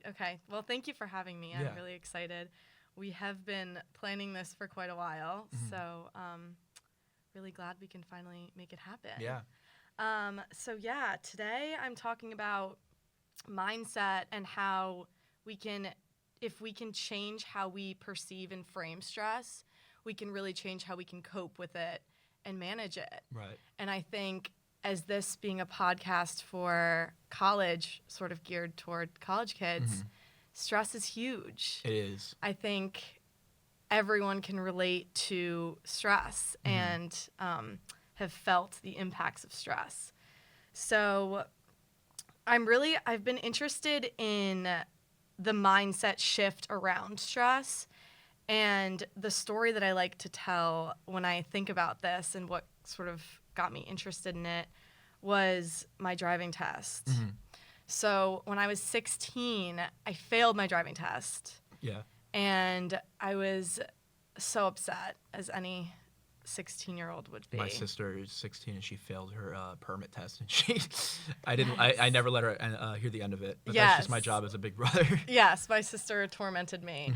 Okay. Well, thank you for having me. Yeah. I'm really excited. We have been planning this for quite a while, so really glad we can finally make it happen. Yeah. Today I'm talking about mindset and how we can, if we can change how we perceive and frame stress, we can really change how we can cope with it and manage it. Right. And I think as this being a podcast for college, sort of geared toward college kids, stress is huge. It is. I think everyone can relate to stress and have felt the impacts of stress. So I've been interested in the mindset shift around stress, and the story that I like to tell when I think about this and what sort of got me interested in it was my driving test. So when I was 16, I failed my driving test. Yeah. And I was so upset, as any 16-year-old would be. My sister is 16 and she failed her permit test, and I never let her hear the end of it. But that's just my job as a big brother. Yes, my sister tormented me.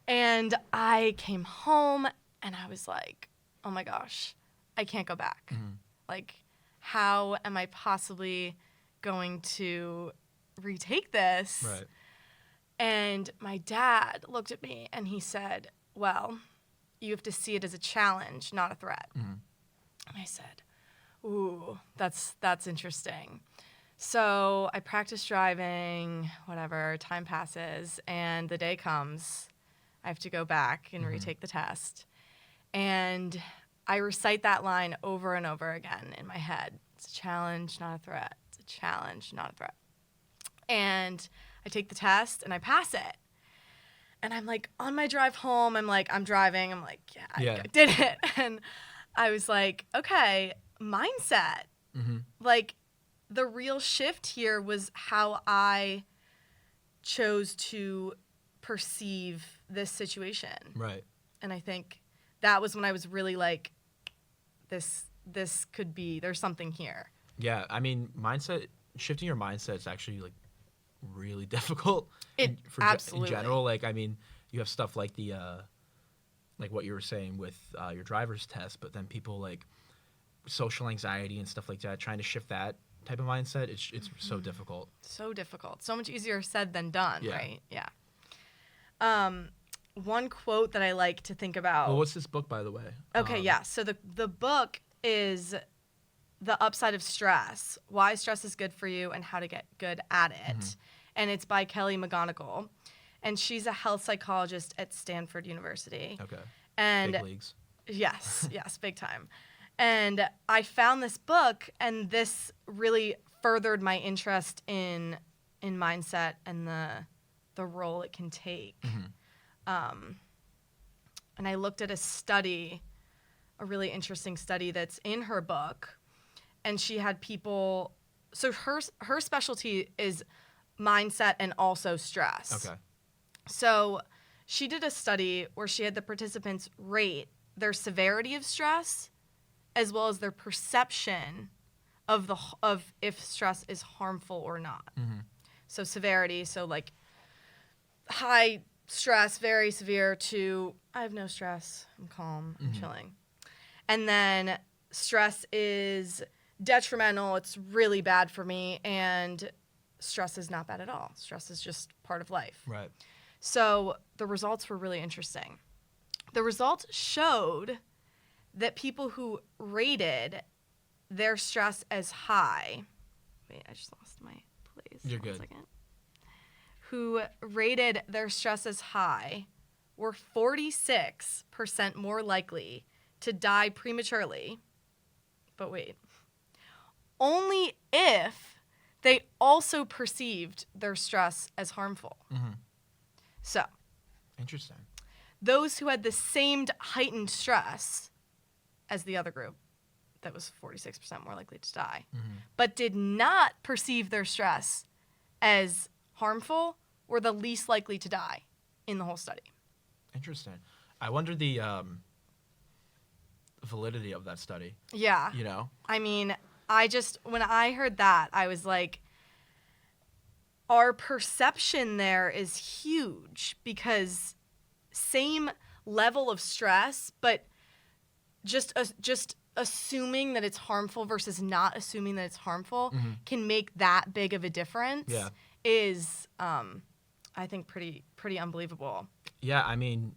And I came home and I was like, oh my gosh, I can't go back. Like, how am I possibly going to retake this? Right. And my dad looked at me and he said, well, you have to see it as a challenge, not a threat. And I said, ooh, that's interesting. So I practice driving, whatever, time passes, and the day comes. I have to go back and retake the test. And I recite that line over and over again in my head. It's a challenge, not a threat. It's a challenge, not a threat. And I take the test and I pass it. And I'm like, on my drive home, I'm driving. I'm like, yeah. I did it. And I was like, okay, mindset. Like, the real shift here was how I chose to perceive this situation. Right. And I think that was when I was really like, this could be, there's something here. Yeah, I mean, shifting your mindset is actually like really difficult. Absolutely. In general, like, I mean, you have stuff like the like what you were saying with your driver's test, but then people like social anxiety and stuff like that, trying to shift that type of mindset, it's so difficult. So difficult. So much easier said than done, right? Yeah. One quote that I like to think about. Well, what's this book, by the way? Okay, so the book is The Upside of Stress, Why Stress is Good for You and How to Get Good at It. And it's by Kelly McGonigal. And she's a health psychologist at Stanford University. Okay. And big leagues. Yes, big time. And I found this book, and this really furthered my interest in mindset and the role it can take. And I looked at a really interesting study that's in her book, and she had people. So her specialty is mindset and also stress. Okay. So she did a study where she had the participants rate their severity of stress as well as their perception of if stress is harmful or not. So severity, so like high stress, very severe, to I have no stress, I'm calm, I'm chilling. And then stress is detrimental, it's really bad for me, and stress is not bad at all. Stress is just part of life. Right. So the results were really interesting. The results showed that people who rated their stress as high, wait, I just lost my place. You're One good. second. Who rated their stress as high were 46% more likely to die prematurely. But wait, only if they also perceived their stress as harmful. So, Interesting. those who had the same heightened stress as the other group, that was 46% more likely to die, but did not perceive their stress as harmful, were the least likely to die in the whole study. Interesting. I wonder the validity of that study. Yeah. You know? I mean, when I heard that, I was like, our perception there is huge because same level of stress, but just assuming that it's harmful versus not assuming that it's harmful can make that big of a difference. Yeah. Is I think pretty unbelievable. Yeah, I mean,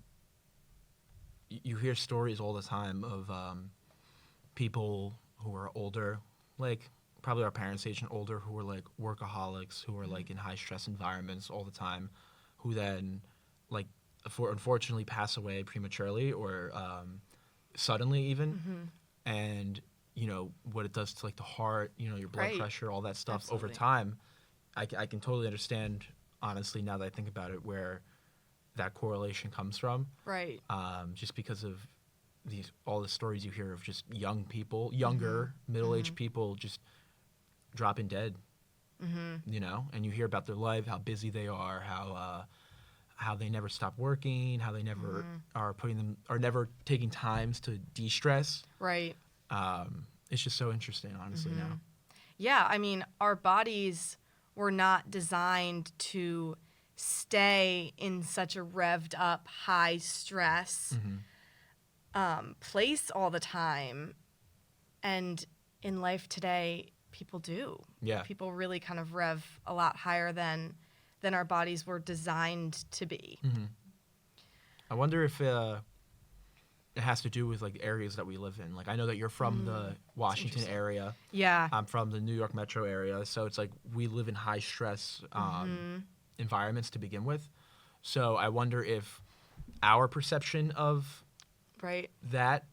you hear stories all the time of people who are older, like probably our parents' age and older, who are like workaholics, who are like in high stress environments all the time, who then like unfortunately pass away prematurely or suddenly even. And you know what it does to like the heart, you know, your blood pressure, all that stuff. Absolutely. Over time. I can totally understand, honestly, now that I think about it, where that correlation comes from. Right. Just because of all the stories you hear of just young people, younger, middle-aged people just dropping dead, you know? And you hear about their life, how busy they are, how they never stop working, how they never are never taking times to de-stress. Right. It's just so interesting, honestly, now. Yeah, I mean, our bodies were not designed to stay in such a revved up, high stress place all the time. And in life today, people do. Yeah. People really kind of rev a lot higher than our bodies were designed to be. I wonder if it has to do with like the areas that we live in. Like I know that you're from the Washington area. Yeah. I'm from the New York metro area, so it's like we live in high stress environments to begin with. So I wonder if our perception of that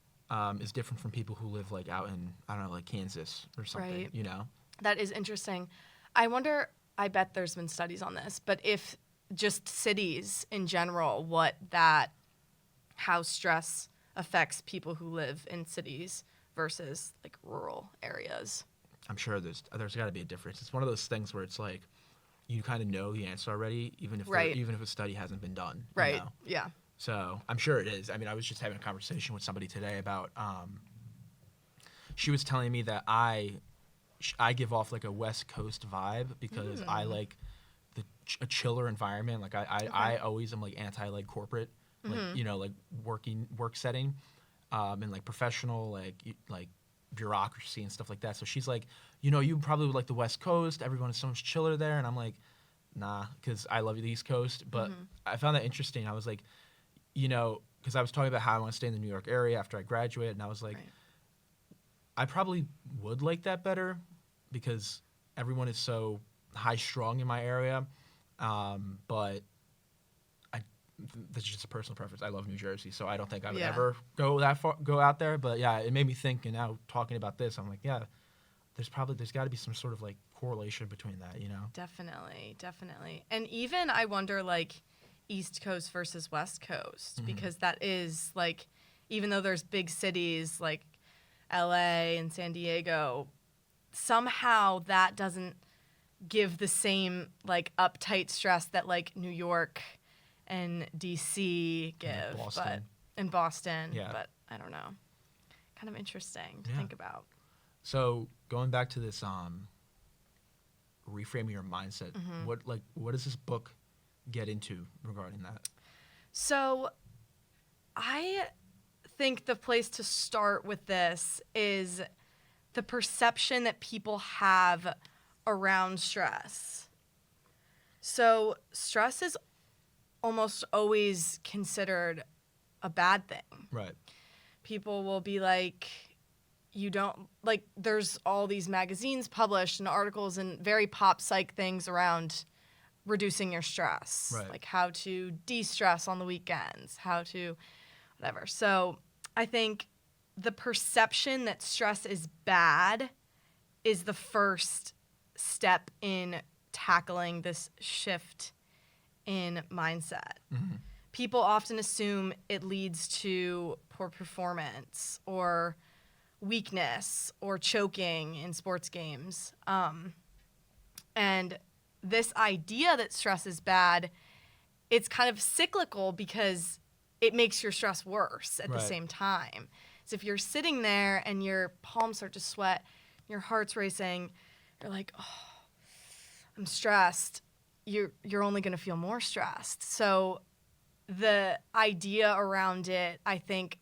is different from people who live like out in, I don't know, like Kansas or something, you know? That is interesting. I wonder, I bet there's been studies on this, but if just cities in general, how stress affects people who live in cities versus like rural areas. I'm sure there's got to be a difference. It's one of those things where it's like you kind of know the answer already, even if a study hasn't been done. Right. You know? Yeah. So I'm sure it is. I mean, I was just having a conversation with somebody today about. She was telling me that I give off like a West Coast vibe because I like a chiller environment. Like I always am like anti like corporate. Like you know, like work setting, and like professional, like bureaucracy and stuff like that. So she's like, you know, you probably would like the West Coast. Everyone is so much chiller there, and I'm like, nah, because I love the East Coast. But I found that interesting. I was like, you know, because I was talking about how I want to stay in the New York area after I graduate, and I was like, I probably would like that better because everyone is so high strung in my area, but. That's just a personal preference. I love New Jersey, so I don't think I would ever go out there. But yeah, it made me think. And now talking about this, I'm like, yeah, there's got to be some sort of like correlation between that, you know? Definitely. And even I wonder like East Coast versus West Coast because that is like, even though there's big cities like LA and San Diego, somehow that doesn't give the same like uptight stress that like New York and DC give, but in Boston, but I don't know. Kind of interesting to think about. So going back to this, reframing your mindset. What does this book get into regarding that? So, I think the place to start with this is the perception that people have around stress. So, stress is almost always considered a bad thing. Right. People will be like, you don't, like, there's all these magazines published and articles and very pop psych things around reducing your stress. Right. Like how to de-stress on the weekends, how to whatever. So I think the perception that stress is bad is the first step in tackling this shift in mindset. People often assume it leads to poor performance or weakness or choking in sports games. And this idea that stress is bad, it's kind of cyclical because it makes your stress worse at the same time. So if you're sitting there and your palms start to sweat, your heart's racing, you're like, oh, I'm stressed. you're only going to feel more stressed. So the idea around it, I think,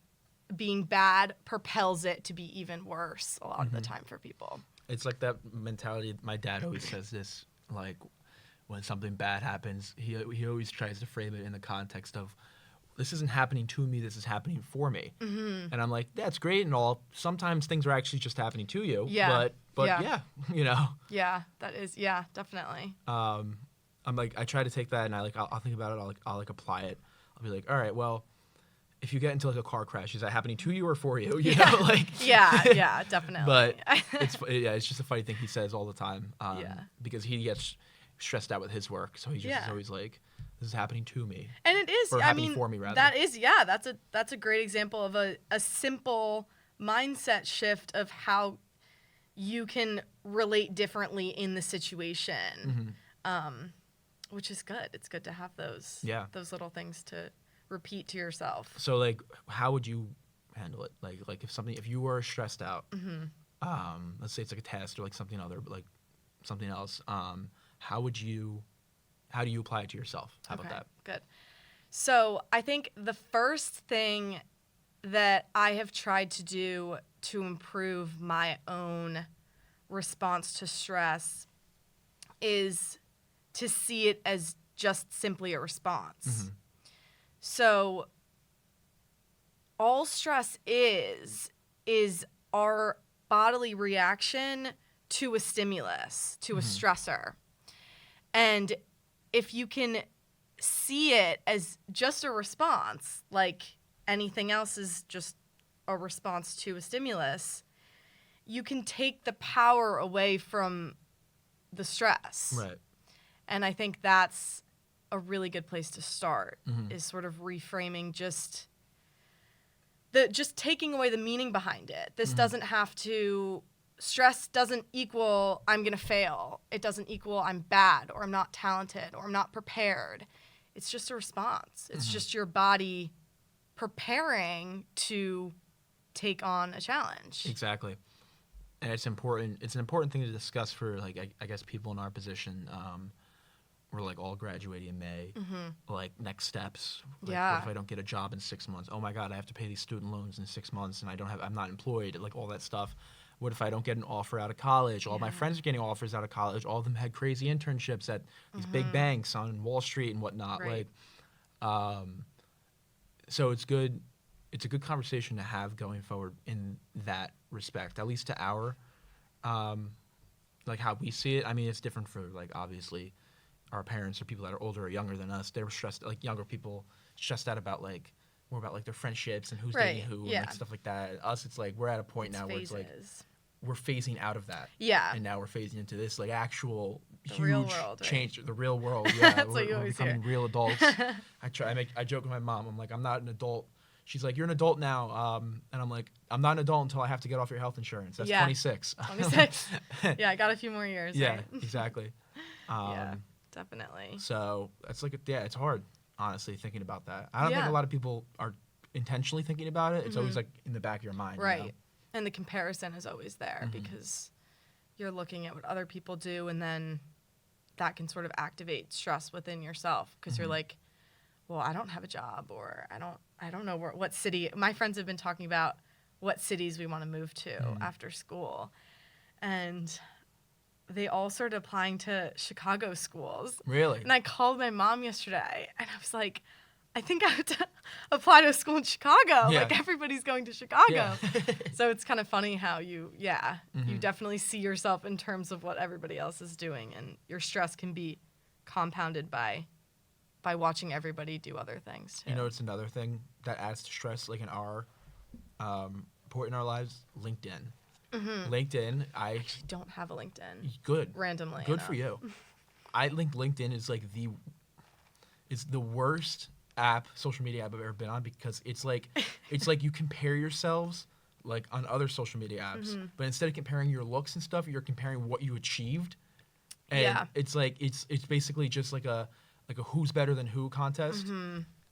being bad propels it to be even worse a lot of the time for people. It's like that mentality. My dad always says this, like when something bad happens, he always tries to frame it in the context of, this isn't happening to me, this is happening for me. And I'm like, that's great and all. Sometimes things are actually just happening to you. Yeah. But yeah, you know. Yeah, that is, yeah, definitely. I'm like, I try to take that and I'll think about it. I'll apply it. I'll be like, all right, well, if you get into like a car crash, is that happening to you or for you? You know, like. Yeah, definitely. But it's just a funny thing he says all the time. Because he gets stressed out with his work, so he's just always like, this is happening to me. And it is, or happening for me, rather. That is, that's a great example of a simple mindset shift of how you can relate differently in the situation. Which is good. It's good to have those little things to repeat to yourself. So like, how would you handle it? Like if you were stressed out, let's say it's like a test or like something else, how do you apply it to yourself? How about that? Good. So I think the first thing that I have tried to do to improve my own response to stress is to see it as just simply a response. So all stress is our bodily reaction to a stimulus, to a stressor. And if you can see it as just a response, like anything else is just a response to a stimulus, you can take the power away from the stress. Right. And I think that's a really good place to start, is sort of reframing just taking away the meaning behind it. This doesn't have to, stress doesn't equal I'm going to fail. It doesn't equal I'm bad or I'm not talented or I'm not prepared. It's just a response. It's just your body preparing to take on a challenge. Exactly. And it's important. It's an important thing to discuss for, like, I guess people in our position. We're like all graduating in May. Like, next steps. Like, what if I don't get a job in 6 months? Oh my God, I have to pay these student loans in 6 months, and I'm not employed. Like, all that stuff. What if I don't get an offer out of college? All my friends are getting offers out of college. All of them had crazy internships at these big banks on Wall Street and whatnot. Right. Like, so it's good. It's a good conversation to have going forward in that respect, at least to our, like how we see it. I mean, it's different for, like, obviously our parents or people that are older or younger than us. They were stressed, like younger people stressed out about, like, more about like their friendships and who's dating who and like stuff like that. Us, it's like we're at a point now where it's like we're phasing out of that. Yeah. And now we're phasing into this like actual huge change. Right? The real world. Yeah. That's what you we're always becoming hear. real adults. I joke with my mom. I'm like, I'm not an adult. She's like, you're an adult now. And I'm like, I'm not an adult until I have to get off your health insurance. That's 26. 26. Yeah, I got a few more years. Yeah, right? Exactly. Yeah, definitely. So it's like, it's hard, honestly, thinking about that. I don't think a lot of people are intentionally thinking about it. It's always like in the back of your mind. Right. You know? And the comparison is always there because you're looking at what other people do, and then that can sort of activate stress within yourself because you're like, well, I don't have a job, or I don't know what city. My friends have been talking about what cities we want to move to after school, and they all started applying to Chicago schools. Really? And I called my mom yesterday, and I was like, I think I have to apply to a school in Chicago. Yeah. Like, everybody's going to Chicago. Yeah. So it's kind of funny how you definitely see yourself in terms of what everybody else is doing, and your stress can be compounded by watching everybody do other things too. You know, it's another thing that adds to stress, like in our point in our lives, LinkedIn. LinkedIn, I actually don't have a LinkedIn. Good. Randomly. Good for you. I think LinkedIn is like it's the worst social media app I've ever been on, because it's like you compare yourselves like on other social media apps, but instead of comparing your looks and stuff, you're comparing what you achieved. And it's like it's basically just like a who's better than who contest.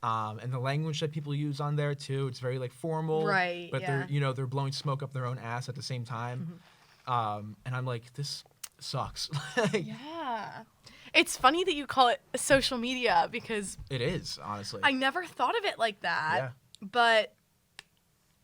And the language that people use on there too, it's very like formal, right? But they're blowing smoke up their own ass at the same time. And I'm like, this sucks. Yeah. It's funny that you call it social media because It is, honestly. I never thought of it like that. Yeah. But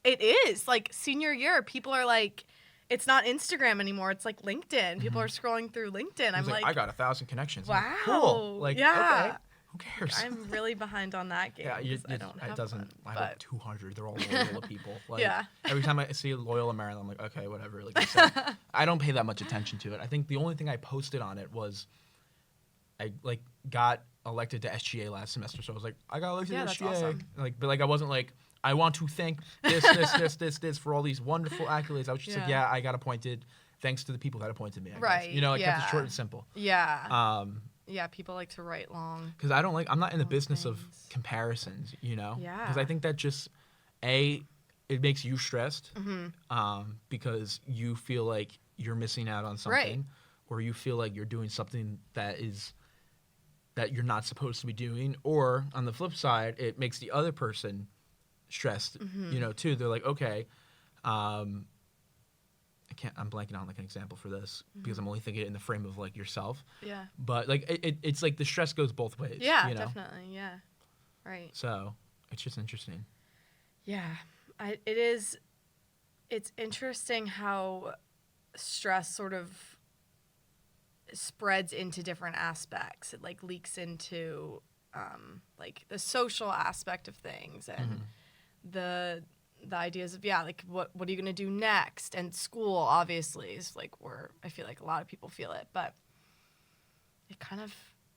it is. Like, senior year, people are like, it's not Instagram anymore. It's like LinkedIn. People are scrolling through LinkedIn. I'm like, I got 1,000 connections. I'm wow. like, cool. Like, yeah. okay. Who cares? I'm really behind on that game. Yeah, I don't have it doesn't. one, I but have 200. They're all Loyola people. Like, Yeah. Every time I see a Loyola Maryland, I'm like, okay, whatever. Like I said, I don't pay that much attention to it. I think the only thing I posted on it was I like got elected to SGA last semester, so I was like, I got elected to that's SGA. awesome. Like, but like I wasn't like, I want to thank this for all these wonderful accolades. I was just like, Yeah. yeah, I got appointed thanks to the people that appointed me. I Right, guess. You know, I kept it yeah. short and simple. yeah. Yeah, people like to write long. Because I'm not in the Long business of things. comparisons, you know? Yeah. Because I think that just, it makes you stressed Mm-hmm. because you feel like you're missing out on something or you feel like you're doing something that you're not supposed to be doing. Or on the flip side, it makes the other person stressed, you know, too. They're like, okay, I'm blanking on like an example for this because I'm only thinking in the frame of like yourself. Yeah. But like it's like the stress goes both ways. Yeah, you know? definitely. Yeah. Right. So it's just interesting. Yeah. It's interesting how stress sort of spreads into different aspects. It like leaks into like the social aspect of things and the ideas of like what are you going to do next, and school obviously is like where I feel like a lot of people feel it, but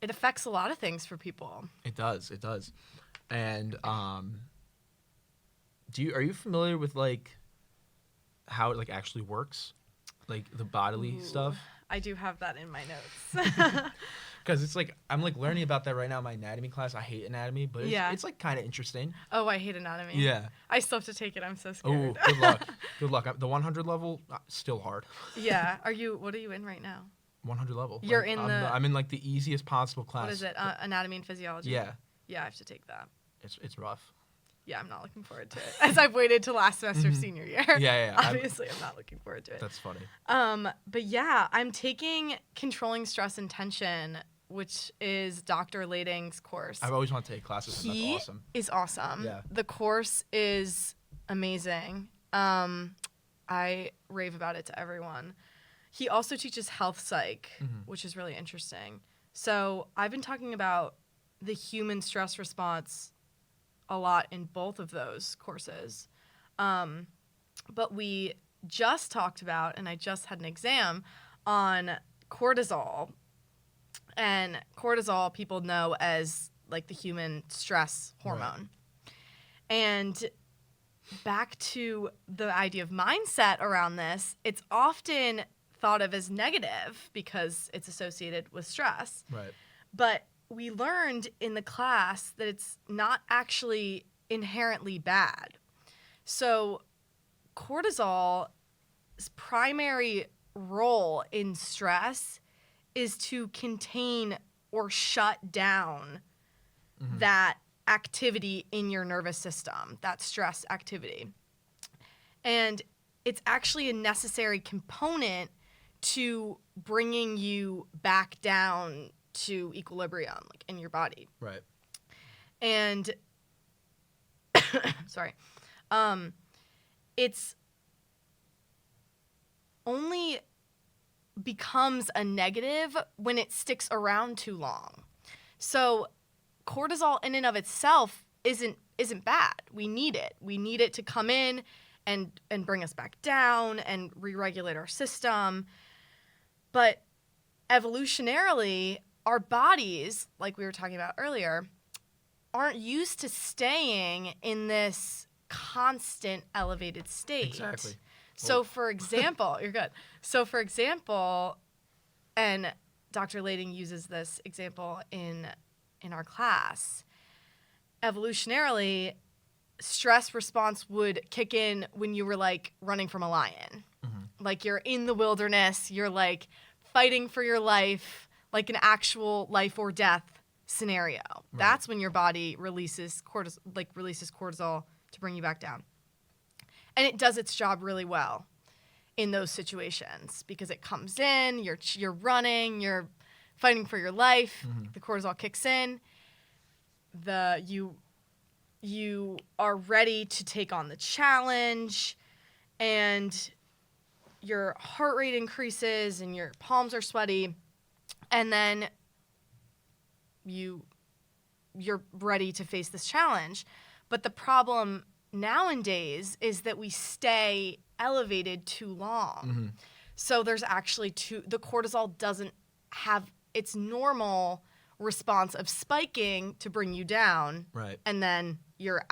it affects a lot of things for people. It does. And are you familiar with like how it like actually works, like the bodily stuff? I do have that in my notes. Because it's like I'm like learning about that right now in my anatomy class. I hate anatomy, but it's like kind of interesting. Oh, I hate anatomy. Yeah. I still have to take it. I'm so Oh, scared. good luck. Good luck. The 100 level, still hard. Yeah. What are you in right now? 100 level. You're I'm in like the easiest possible class. What is it? Anatomy and physiology? Yeah. Yeah, I have to take that. It's rough. Yeah, I'm not looking forward to it. As I've waited till last semester of senior year. Yeah. Obviously, I'm not looking forward to it. That's funny. But yeah, I'm taking Controlling Stress and Tension, which is Dr. Lading's course. I've always wanted to take classes, and that's awesome. He is awesome. Yeah. The course is amazing. I rave about it to everyone. He also teaches health psych, which is really interesting. So I've been talking about the human stress response a lot in both of those courses. But we just talked about, and I just had an exam on cortisol. And cortisol, people know as like the human stress hormone. Right. And back to the idea of mindset around this, it's often thought of as negative because it's associated with stress. Right. But we learned in the class that it's not actually inherently bad. So cortisol's primary role in stress is to contain or shut down that activity in your nervous system, that stress activity. And it's actually a necessary component to bringing you back down to equilibrium, like in your body. Right. And sorry. It's only becomes a negative when it sticks around too long. So cortisol in and of itself isn't bad. We need it. We need it to come in and bring us back down and re-regulate our system. But evolutionarily, our bodies, like we were talking about earlier, aren't used to staying in this constant elevated state. Exactly. So, for example, you're good. So, for example, and Dr. Lading uses this example in our class, evolutionarily, stress response would kick in when you were like running from a lion. Like you're in the wilderness, you're like fighting for your life, like an actual life or death scenario. Right. That's when your body releases cortisol to bring you back down. And it does its job really well. in those situations because it comes in, you're running, you're fighting for your life, the cortisol kicks in, you are ready to take on the challenge, and your heart rate increases and your palms are sweaty, and then you're ready to face this challenge. But the problem nowadays is that we stay elevated too long. So there's actually the cortisol doesn't have its normal response of spiking to bring you down. Right. And then you're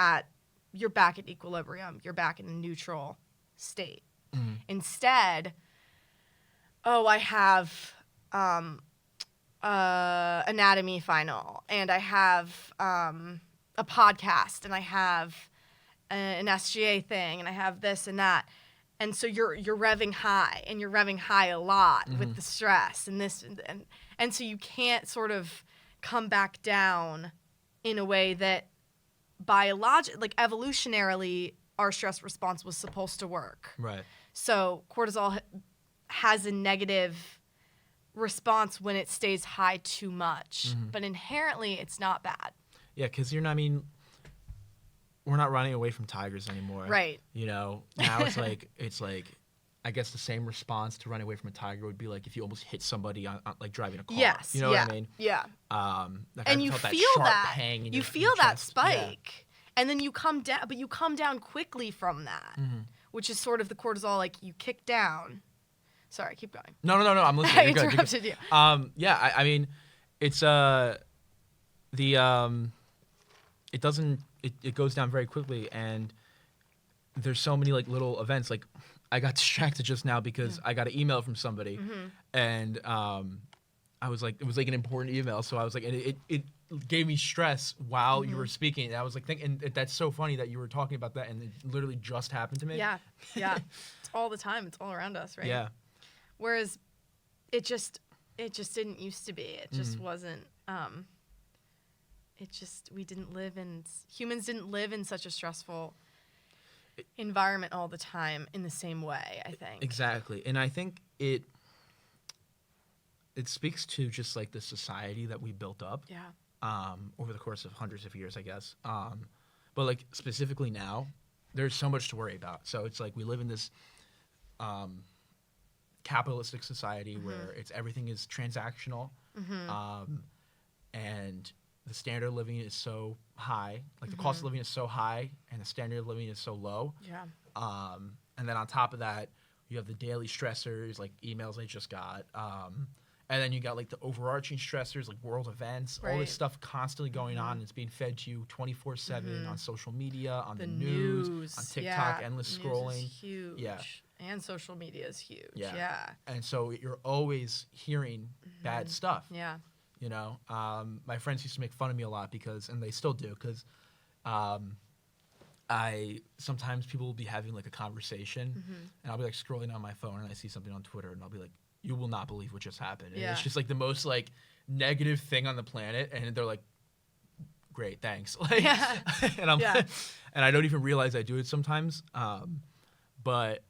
back at equilibrium. You're back in a neutral state. Instead, I have anatomy final, and I have a podcast, and I have an SGA thing, and I have this and that. And so you're revving high, and you're revving high a lot with the stress and this and so you can't sort of come back down in a way that evolutionarily our stress response was supposed to work. Right. So cortisol has a negative response when it stays high too much, but inherently it's not bad. Yeah, because we're not running away from tigers anymore. Right. You know, now it's like I guess the same response to running away from a tiger would be like if you almost hit somebody on like driving a car. Yes. You know what I mean? Yeah. Like And I you felt feel sharp that. pang in You your feel that chest. spike. And then you come down, but you come down quickly from that, which is sort of the cortisol, like you kick down. Sorry, keep going. No, I'm listening. I You're good. interrupted you. Yeah, I mean, it's it goes down very quickly, and there's so many like little events. Like I got distracted just now because I got an email from somebody, and I was like, it was like an important email, so I was like, and it gave me stress while you were speaking. And I was like, and that's so funny that you were talking about that, and it literally just happened to me. Yeah. It's all the time. It's all around us, right? Yeah. Whereas it just didn't used to be. It just wasn't. Humans didn't live in such a stressful environment all the time in the same way, I think. Exactly. And I think it speaks to just like the society that we built up. Yeah. Over the course of hundreds of years, I guess. But like specifically now, there's so much to worry about. So it's like we live in this capitalistic society where everything is transactional, and the standard of living is so high. Like the cost of living is so high, and the standard of living is so low. Yeah. And then on top of that, you have the daily stressors, like emails I just got. And then you got like the overarching stressors, like world events, all this stuff constantly going on. It's being fed to you 24/7 on social media, on the news, on TikTok, endless scrolling. News is huge. Yeah. And social media is huge. Yeah. Yeah. And so you're always hearing bad stuff. Yeah. You know, my friends used to make fun of me a lot and they still do, because sometimes people will be having like a conversation, and I'll be like scrolling on my phone and I see something on Twitter and I'll be like, you will not believe what just happened. And it's just like the most like negative thing on the planet, and they're like, great, thanks. Like, and and I don't even realize I do it sometimes. But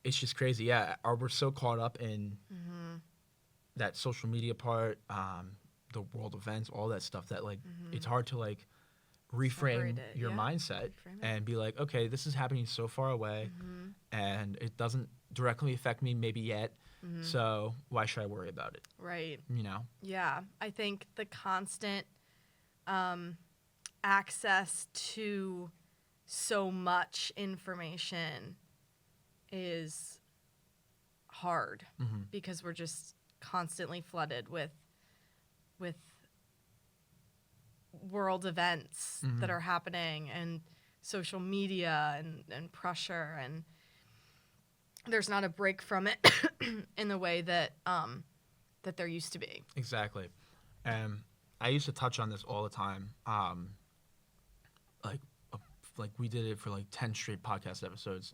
it's just crazy. Yeah, we're so caught up in that social media part, the world events, all that stuff, that like it's hard to like reframe your mindset and be like, okay, this is happening so far away, and it doesn't directly affect me maybe yet, so why should I worry about it? Right. You know? Yeah. I think the constant access to so much information is hard because we're just constantly flooded with world events that are happening, and social media and pressure, and there's not a break from it in the way that that there used to be. Exactly. And I used to touch on this all the time. Like we did it for like 10 straight podcast episodes,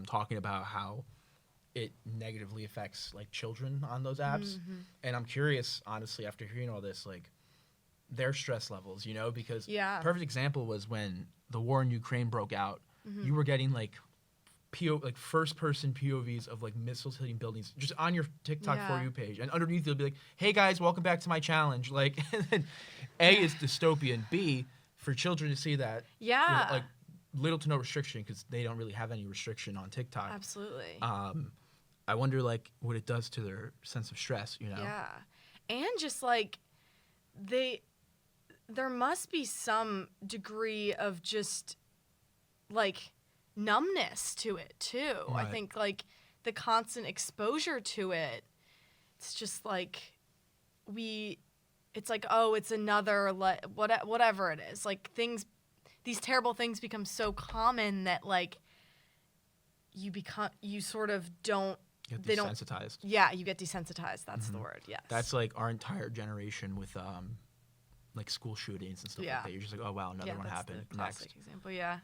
talking about how it negatively affects like children on those apps. And I'm curious, honestly, after hearing all this, like their stress levels, you know, because perfect example was when the war in Ukraine broke out. You were getting like like first person POVs of like missiles hitting buildings just on your TikTok Yeah. For You page, and underneath it'll be like, "Hey guys, welcome back to my challenge." Like, and then A is dystopian. B, for children to see that, Yeah. with, like little to no restriction because they don't really have any restriction on TikTok. Absolutely. I wonder like what it does to their sense of stress. You know? Yeah. And just like there must be some degree of just like numbness to it too. Right. I think like the constant exposure to it, it's just like it's like, oh, it's another whatever it is. Like these terrible things become so common that like you sort of don't Get they don't desensitized. Yeah, you get desensitized. That's the word. Yes. That's like our entire generation with like school shootings and stuff Yeah. like that. You're just like, oh wow, another one that's happened. the classic Next. example. Yeah.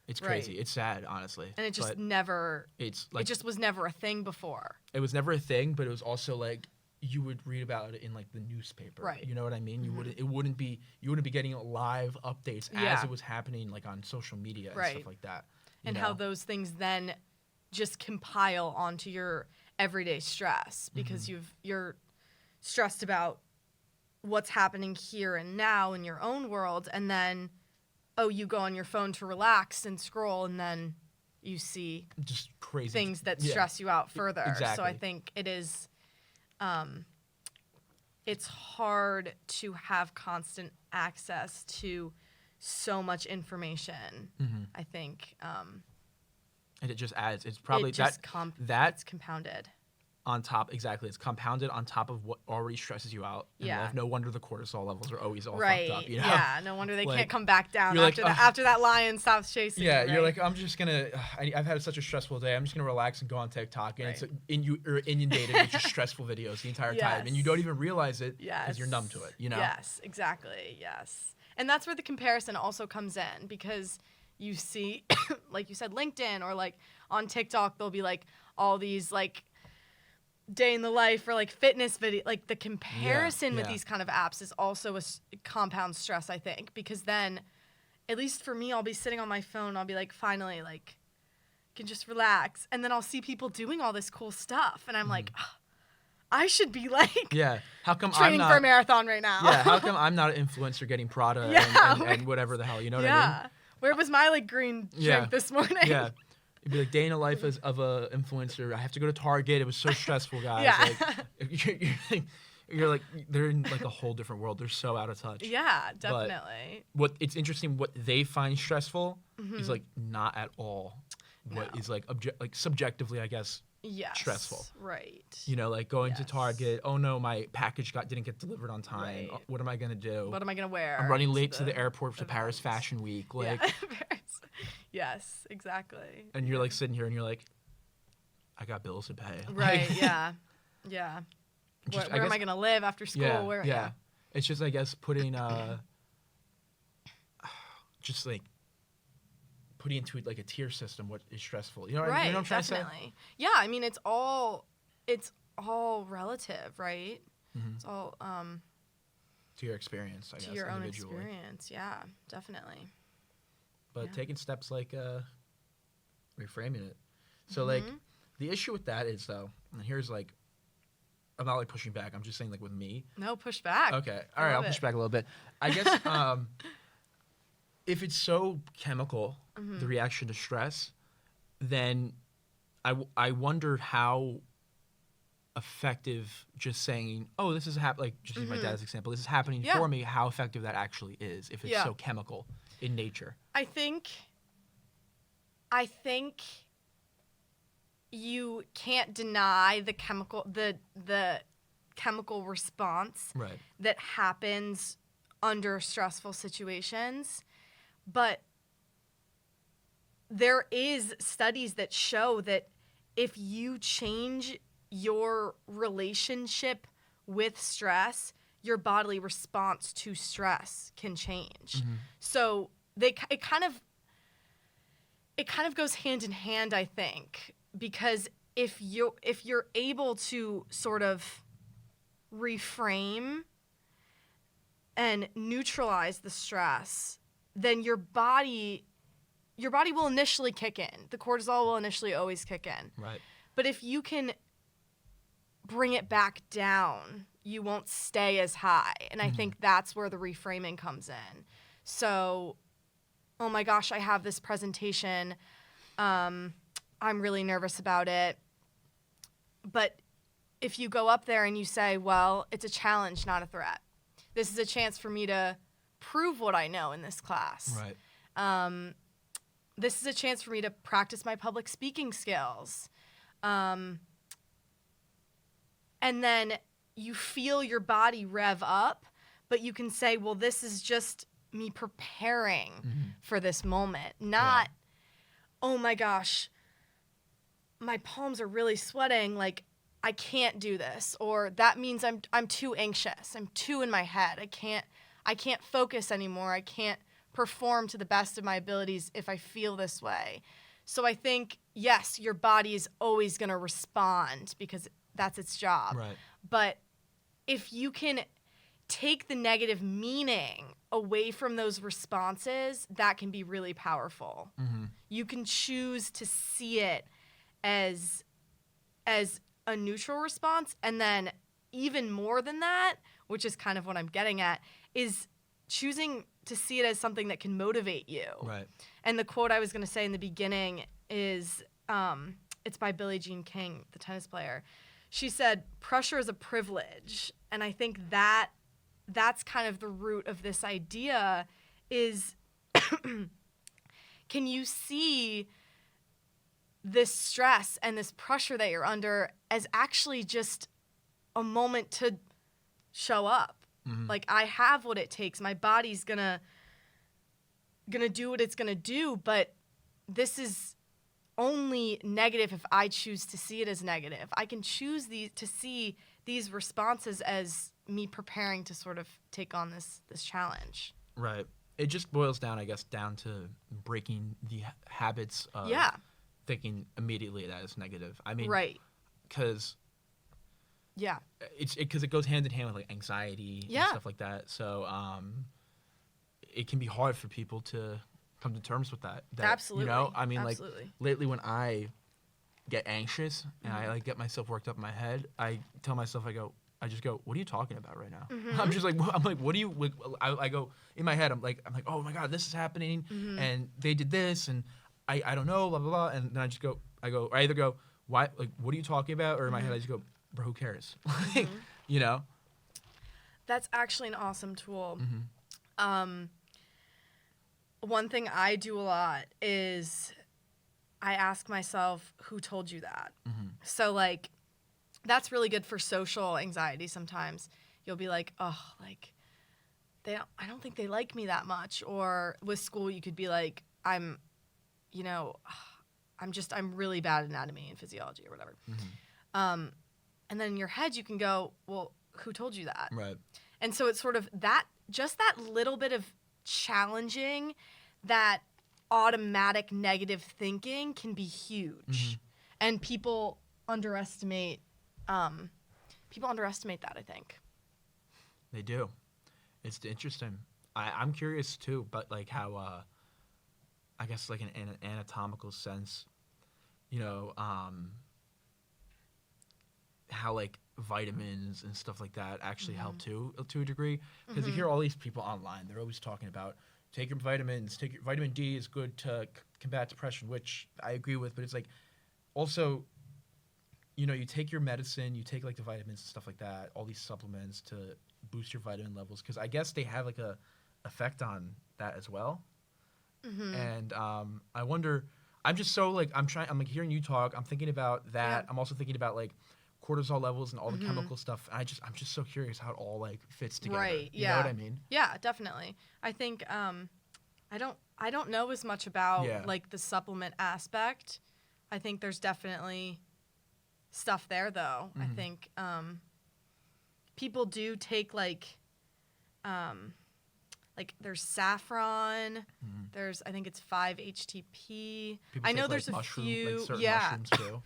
It's Right. crazy. It's sad, honestly. And it just But never. it's like It just was never a thing before. it was never a thing, but it was also like you would read about it in like the newspaper. Right. You know what I mean? You wouldn't be getting live updates Yeah. as it was happening like on social media and Right. stuff like that. you And know? how those things then just compile onto your everyday stress because you're stressed about what's happening here and now in your own world, and then you go on your phone to relax and scroll, and then you see just crazy things that yeah. stress you out further. Exactly. So I think it is it's hard to have constant access to so much information. I think And it just adds. It's probably it just that it's compounded. on top. Exactly, it's compounded on top of what already stresses you out. And Yeah. no wonder the cortisol levels are always all Right. fucked up. You know? Yeah. No wonder they Like, can't come back down you're after like, that. After that lion stops chasing. Yeah, you, you're right? like, I'm just gonna. I've had such a stressful day. I'm just gonna relax and go on TikTok, and Right. it's inundated with just stressful videos the entire time, and you Yes. don't even realize it because Yes. you're numb to it. You know? Yes, exactly. Yes. And that's where the comparison also comes in, because you see, like you said, LinkedIn, or like on TikTok, there'll be like all these like day in the life or like fitness video. Like the comparison with yeah. these kind of apps is also a compound stress, I think, because then, at least for me, I'll be sitting on my phone. I'll be like, finally, like, can just relax. And then I'll see people doing all this cool stuff. And I'm like, oh, I should be like Yeah. How come training I'm for a not? marathon right now. Yeah. How come I'm not an influencer getting Prada Yeah, and whatever the hell? You know what I yeah. mean? Where was my like green Yeah. drink this morning? Yeah. It'd be like day in the life of a influencer. I have to go to Target. It was so stressful, guys. Yeah. Like, you're like, they're in like a whole different world. They're so out of touch. Yeah, definitely. What it's interesting, what they find stressful is like not at all what is like like subjectively, I guess, Yes. stressful. Right. You know, like going to Yes. Target. Oh no, my package didn't get delivered on time. Right. What am I gonna do? What am I gonna wear? I'm running late to the airport for event? Paris Fashion Week. Like, Yeah. Paris. Yes, exactly. and you're like sitting here and you're like, I got bills to pay. Right. Like, Yeah. Yeah. just- Where am guess- I gonna live after school? Yeah, Where? yeah. It's just, I guess, putting just like putting into like a tier system what is stressful. You know what, Right. you know what I'm trying to say? Definitely. Yeah. I mean, it's all relative, right? Mhm. It's all To your experience, I to guess, your own individually. experience. Yeah. Definitely. But Yeah. taking steps like reframing it. So like the issue with that is though, and here's like, I'm not like pushing back. I'm just saying like with me. No, push back. Okay. I All right. I'll love push it. back a little bit. I guess if it's so chemical, the reaction to stress, then I wondered how effective just saying, oh, this is happening, like just use my dad's example, this is happening Yeah. for me, how effective that actually is if it's Yeah. so chemical in nature. I think you can't deny the chemical response Right. that happens under stressful situations, but there is studies that show that if you change your relationship with stress, your bodily response to stress can change. So it kind of goes hand in hand, I think, because if you're able to sort of reframe and neutralize the stress, then your body your body will initially kick in. The cortisol will initially always kick in. Right. But if you can bring it back down, you won't stay as high. And I think that's where the reframing comes in. So, oh my gosh, I have this presentation. I'm really nervous about it. But if you go up there and you say, well, it's a challenge, not a threat. This is a chance for me to prove what I know in this class. Right. This is a chance for me to practice my public speaking skills. And then you feel your body rev up, but you can say, well, this is just me preparing for this moment, not, oh my gosh, my palms are really sweating, like I can't do this, or that means I'm too anxious, I'm too in my head, I can't focus anymore, I can't perform to the best of my abilities if I feel this way. So I think, yes, your body is always going to respond because that's its job. Right. But if you can take the negative meaning away from those responses, that can be really powerful. You can choose to see it as a neutral response, and then even more than that, which is kind of what I'm getting at, is choosing to see it as something that can motivate you. Right. And the quote I was going to say in the beginning is, it's by Billie Jean King, the tennis player. She said, pressure is a privilege. And I think that's kind of the root of this idea is, can you see this stress and this pressure that you're under as actually just a moment to show up? Like, I have what it takes. My body's gonna do what it's gonna do, but this is only negative if I choose to see it as negative. I can choose to see these responses as me preparing to sort of take on this challenge. Right. It just boils down, I guess, down to breaking the habits of thinking immediately that it's negative. I mean, right. Because it goes hand in hand with like anxiety and stuff like that. So it can be hard for people to come to terms with that. Absolutely. You know, I mean, Absolutely. like lately when I get anxious and I like get myself worked up in my head, I tell myself, I just go, what are you talking about right now? I'm just like, what do you? Like, I go in my head. I'm like, oh my god, this is happening, and they did this, and I don't know, blah blah blah, and then I either go, why? Like, what are you talking about? Or in my head, I just go, bro, who cares? You know. That's actually an awesome tool. One thing I do a lot is I ask myself, who told you that? So like, that's really good for social anxiety. Sometimes you'll be like, oh, like I don't think they like me that much. Or with school, you could be like, I'm really bad at anatomy and physiology or whatever. And then in your head, you can go, well, who told you that? Right. And so it's sort of that little bit of challenging, that automatic negative thinking can be huge. And people underestimate that, I think. They do. It's interesting. I'm curious too, but like how, I guess like in an anatomical sense, you know, how like vitamins and stuff like that actually help too, to a degree. Because you hear all these people online, they're always talking about take your vitamins, vitamin D is good to combat depression, which I agree with, but it's like also, you know, you take your medicine, you take like the vitamins and stuff like that, all these supplements to boost your vitamin levels, because I guess they have like a effect on that as well. And I wonder, I'm just so like, I'm like hearing you talk, I'm thinking about that. I'm also thinking about like cortisol levels and all the chemical stuff. I'm just so curious how it all like fits together. Right. You know what I mean? Yeah, definitely. I think I don't know as much about like the supplement aspect. I think there's definitely stuff there though. I think people do take like there's saffron, there's, I think it's 5-HTP. I know there's a few, like mushrooms too.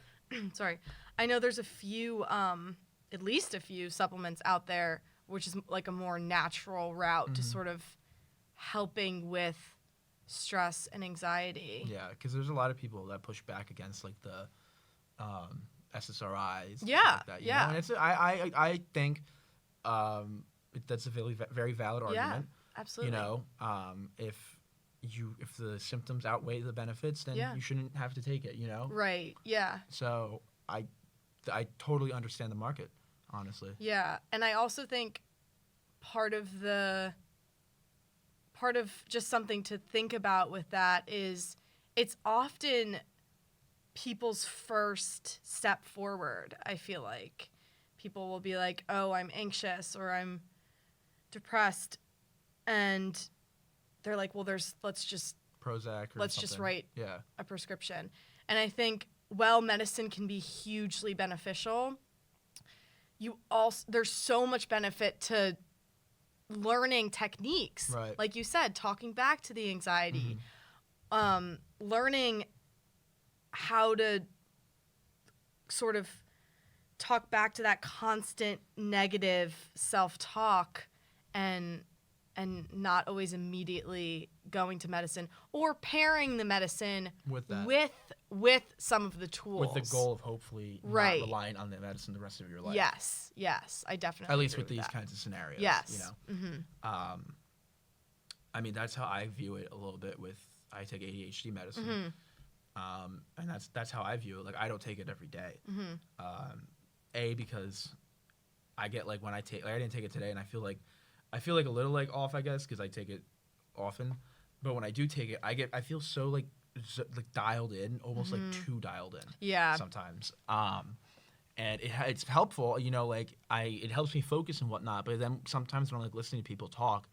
Sorry. I know there's a few, at least a few supplements out there, which is like a more natural route to sort of helping with stress and anxiety. Yeah, because there's a lot of people that push back against like the SSRIs. Yeah, Like that, yeah. And it's I think that's a very valid argument. Absolutely. If the symptoms outweigh the benefits, then you shouldn't have to take it. Right. Yeah. So I totally understand the market, honestly. Yeah, and I also think part of just something to think about with that is it's often people's first step forward. I feel like people will be like, oh, I'm anxious or I'm depressed, and they're like, well, let's just Prozac or let's something. just write Yeah. a prescription. And I think while medicine can be hugely beneficial, there's so much benefit to learning techniques. Right. Like you said, talking back to the anxiety, learning how to sort of talk back to that constant negative self-talk and not always immediately going to medicine, or pairing the medicine With that. with some of the tools. With the goal of hopefully not relying on the medicine the rest of your life. Yes, I definitely At least agree with these that. kinds of scenarios. Yes. I mean, that's how I view it a little bit I take ADHD medicine. And that's how I view it. Like, I don't take it every day. Because I get like when I didn't take it today, and I feel like a little like off, I guess, because I take it often. But when I do take it, I feel so like dialed in, almost like too dialed in. Yeah. Sometimes. And it's helpful, like it helps me focus and whatnot. But then sometimes when I'm like listening to people talk,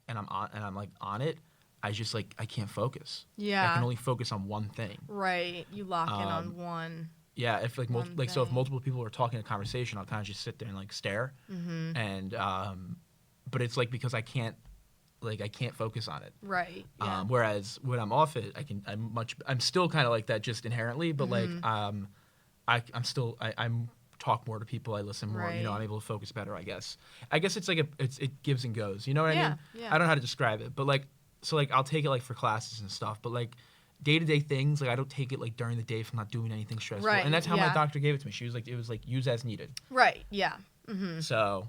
and I'm like on it, I just like I can't focus. Yeah. I can only focus on one thing. Right. You lock in on one. Yeah, if like so if thing. multiple people are talking in a conversation, I'll kind of just sit there and like stare. And but it's like because I can't focus on it. Right. Yeah. Whereas when I'm off it, I'm still kind of like that just inherently, but like I'm talk more to people, I listen more, Right. I'm able to focus better, I guess. It's like it gives and goes, you know what I mean? Yeah. I don't know how to describe it, but like so like I'll take it like for classes and stuff, but like day-to-day things, like I don't take it like during the day if I'm not doing anything stressful. Right, And that's how my yeah. doctor gave it to me. She was like, it was like use as needed. Right. Yeah. So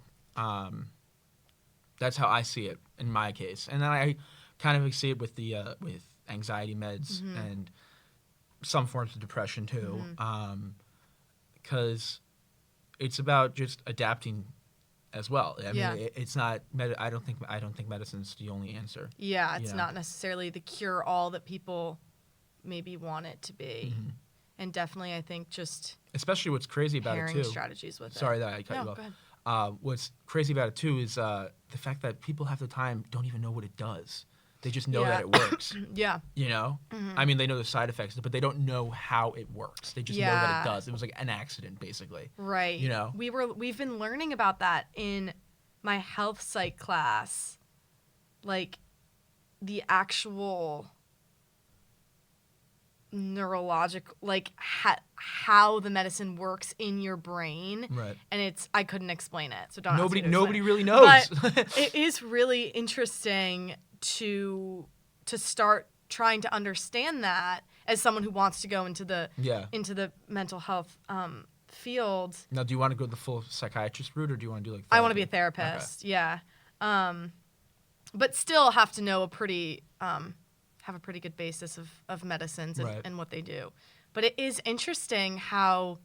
that's how I see it in my case. And then I kind of see it with the with anxiety meds and some forms of depression too, because it's about just adapting as well. I mean, it's not. I don't think medicine's the only answer. Yeah. It's not necessarily the cure-all that people maybe want it to be. And definitely, I think just especially what's crazy about it pairing too. strategies with Sorry it. that I cut you No, off. go ahead. What's crazy about it too is the fact that people half the time don't even know what it does. They just know that it works. Yeah. I mean, they know the side effects, but they don't know how it works. They just know that it does. It was like an accident, basically. Right. We've been learning about that in my health psych class, like the actual neurological, like how the medicine works in your brain. Right. And I couldn't explain it, so don't ask me to Nobody explain it. really knows. But it is really interesting to start trying to understand that as someone who wants to go into the mental health field. Now, do you want to go the full psychiatrist route, or do you want to do like therapy? I want to be a therapist. Okay. Yeah. But still have to know have a pretty good basis of medicines and what they do. But it is interesting how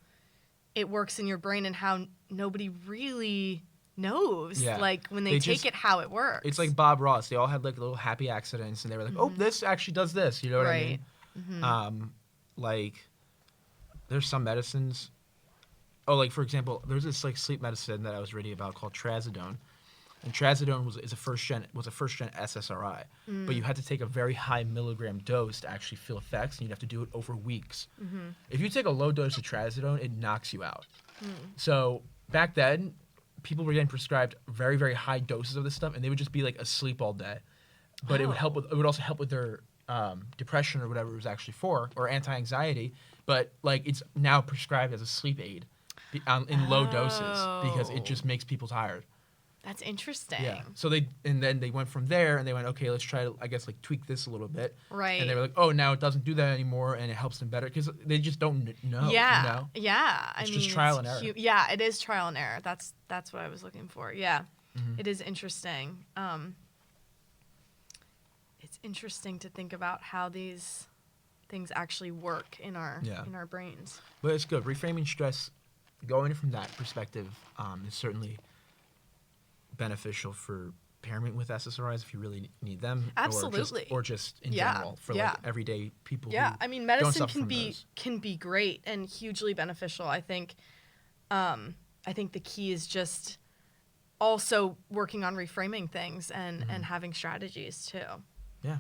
it works in your brain and how nobody really knows, like when they take it, how it works. It's like Bob Ross. They all had like little happy accidents, and they were like, "Oh, this actually does this." You know what I mean? Like, there's some medicines. Oh, like for example, there's this like sleep medicine that I was reading about called trazodone, and trazodone was a first gen SSRI, but you had to take a very high milligram dose to actually feel effects, and you'd have to do it over weeks. If you take a low dose of trazodone, it knocks you out. So back then, people were getting prescribed very, very high doses of this stuff, and they would just be like asleep all day. But it would help with. It would also help with their depression or whatever it was actually for, or anti-anxiety. But like it's now prescribed as a sleep aid in low doses because it just makes people tired. That's interesting. Yeah. So then they went from there and they went, okay, let's try to, I guess, like tweak this a little bit. Right. And they were like, oh, now it doesn't do that anymore and it helps them better because they just don't know. Yeah. You know? Yeah. It's just trial and error. Yeah, it is trial and error. That's what I was looking for. Yeah. Mm-hmm. It is interesting. It's interesting to think about how these things actually work in our brains. But it's good. Reframing stress, going from that perspective, is certainly beneficial for pairment with SSRIs if you really need them. Absolutely. Or just in general for like everyday people. Yeah, who medicine don't suffer can be great and hugely beneficial. I think the key is just also working on reframing things and having strategies too.